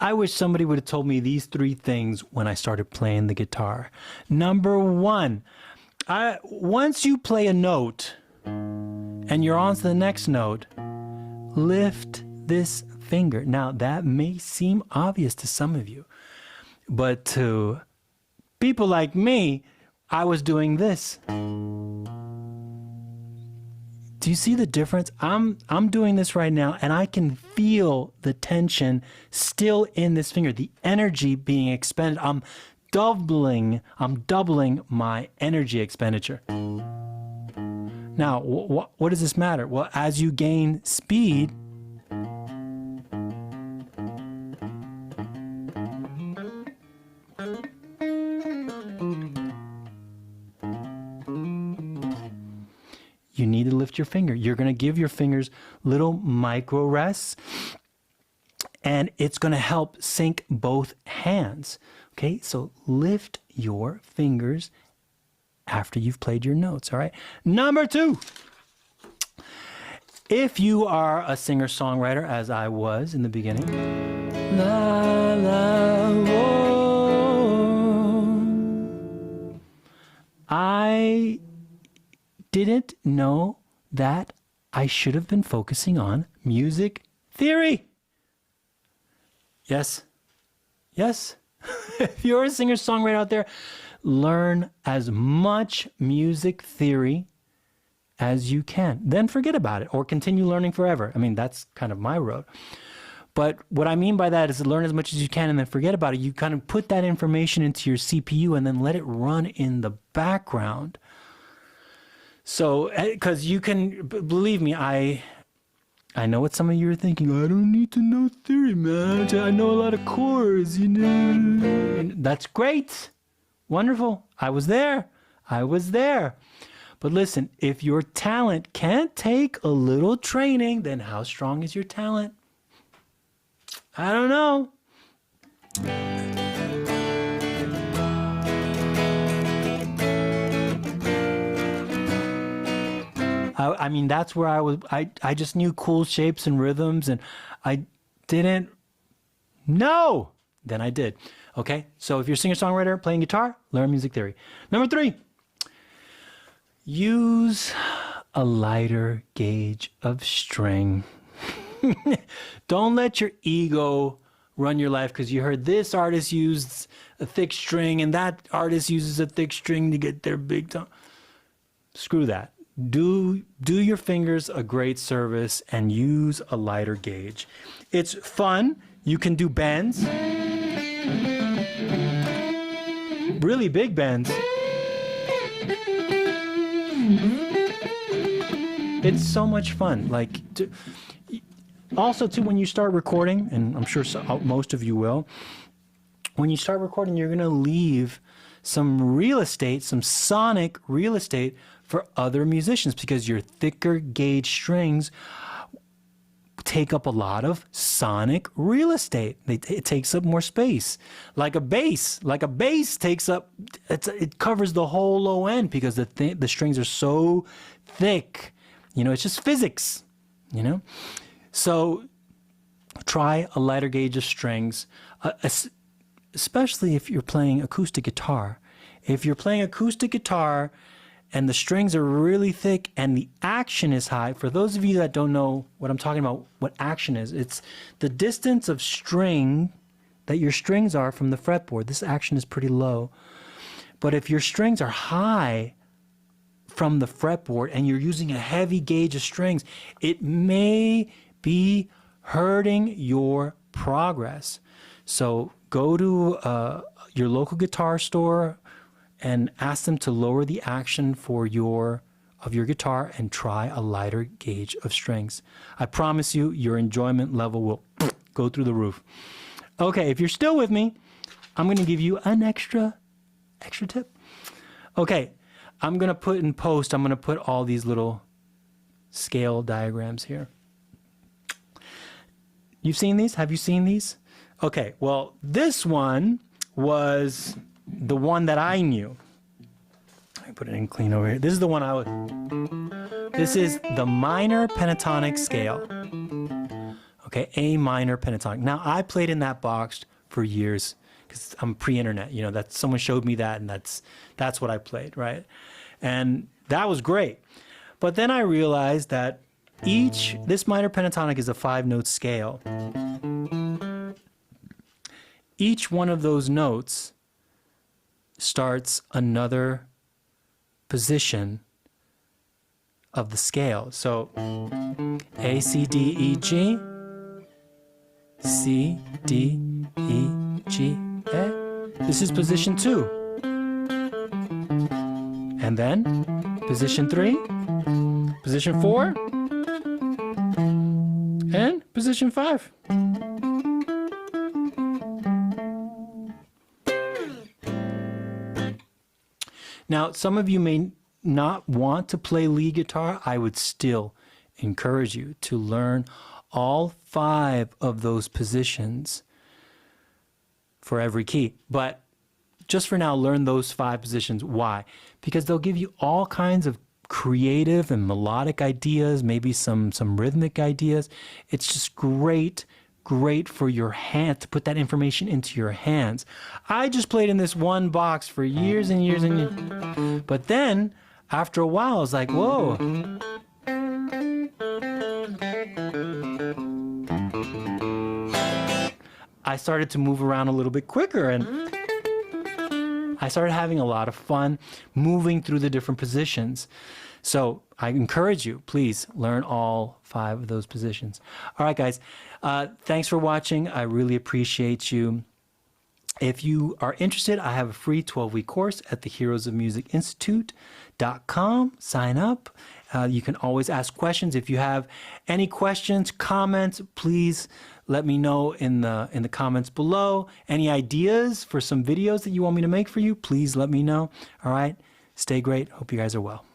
I wish somebody would have told me these three things when I started playing the guitar. Number one, once you play a note and you're on to the next note, lift this finger. Now, that may seem obvious to some of you, but to people like me, I was doing this. Do you see the difference? I'm doing this right now, and I can feel the tension still in this finger, the energy being expended. I'm doubling my energy expenditure. Now, what does this matter? Well, as you gain speed, you need to lift your finger. You're going to give your fingers little micro rests, and it's going to help sync both hands. Okay, so lift your fingers after you've played your notes, all right? Number two, if you are a singer-songwriter, as I was in the beginning, la, la, whoa, I didn't know that I should have been focusing on music theory. Yes. Yes. If you're a singer-songwriter out there, learn as much music theory as you can. Then forget about it or continue learning forever. I mean, that's kind of my road. But what I mean by that is to learn as much as you can and then forget about it. You kind of put that information into your CPU and then let it run in the background. So, because you can, believe me, I know what some of you are thinking. I don't need to know theory, man. I know a lot of chords, you know. And that's great. Wonderful. I was there. But listen, if your talent can't take a little training, then how strong is your talent? I don't know. I mean, that's where I was. I just knew cool shapes and rhythms, and I didn't know. Then I did. Okay? So if you're a singer-songwriter playing guitar, learn music theory. Number three, use a lighter gauge of string. Don't let your ego run your life because you heard this artist used a thick string and that artist uses a thick string to get their big tone. Screw that. Do your fingers a great service and use a lighter gauge. It's fun. You can do bends. Really big bends. It's so much fun. Like, also too, when you start recording, and I'm sure most of you will, when you start recording, you're going to leave some real estate, some sonic real estate for other musicians because your thicker gauge strings take up a lot of sonic real estate. It takes up more space. Like a bass takes up, it covers the whole low end because the strings are so thick. You know, it's just physics, you know? So try a lighter gauge of strings, especially if you're playing acoustic guitar. If you're playing acoustic guitar and the strings are really thick and the action is high, for those of you that don't know what I'm talking about, what action is, it's the distance of string that your strings are from the fretboard. This action is pretty low. But if your strings are high from the fretboard and you're using a heavy gauge of strings, it may be hurting your progress. So go to your local guitar store and ask them to lower the action for your guitar and try a lighter gauge of strings. I promise you, your enjoyment level will go through the roof. Okay, if you're still with me, I'm going to give you an extra tip. Okay, I'm going to put in post, I'm going to put all these little scale diagrams here. You've seen these? Have you seen these? Okay, well, this one was the one that I knew. Let me put it in clean over here. This is the one I would. This is the minor pentatonic scale. Okay, A minor pentatonic. Now, I played in that box for years because I'm pre-internet. You know, that someone showed me that, and that's what I played, right? And that was great. But then I realized that this minor pentatonic is a 5-note scale. Each one of those notes starts another position of the scale. So A, C, D, E, G, C, D, E, G, A. This is position 2. And then position 3, position 4, and position 5. Now, some of you may not want to play lead guitar. I would still encourage you to learn all 5 of those positions for every key. But just for now, learn those 5 positions. Why? Because they'll give you all kinds of creative and melodic ideas, maybe some rhythmic ideas. It's just great for your hand, to put that information into your hands. I just played in this one box for years and years and years. But then, after a while, I was like, whoa. I started to move around a little bit quicker, and I started having a lot of fun moving through the different positions. So I encourage you, please learn all 5 of those positions. All right, guys, thanks for watching. I really appreciate you. If you are interested, I have a free 12-week course at the heroesofmusicinstitute.com. Sign up. You can always ask questions. If you have any questions, comments, please let me know in the comments below. Any ideas for some videos that you want me to make for you, please let me know. All right, stay great. Hope you guys are well.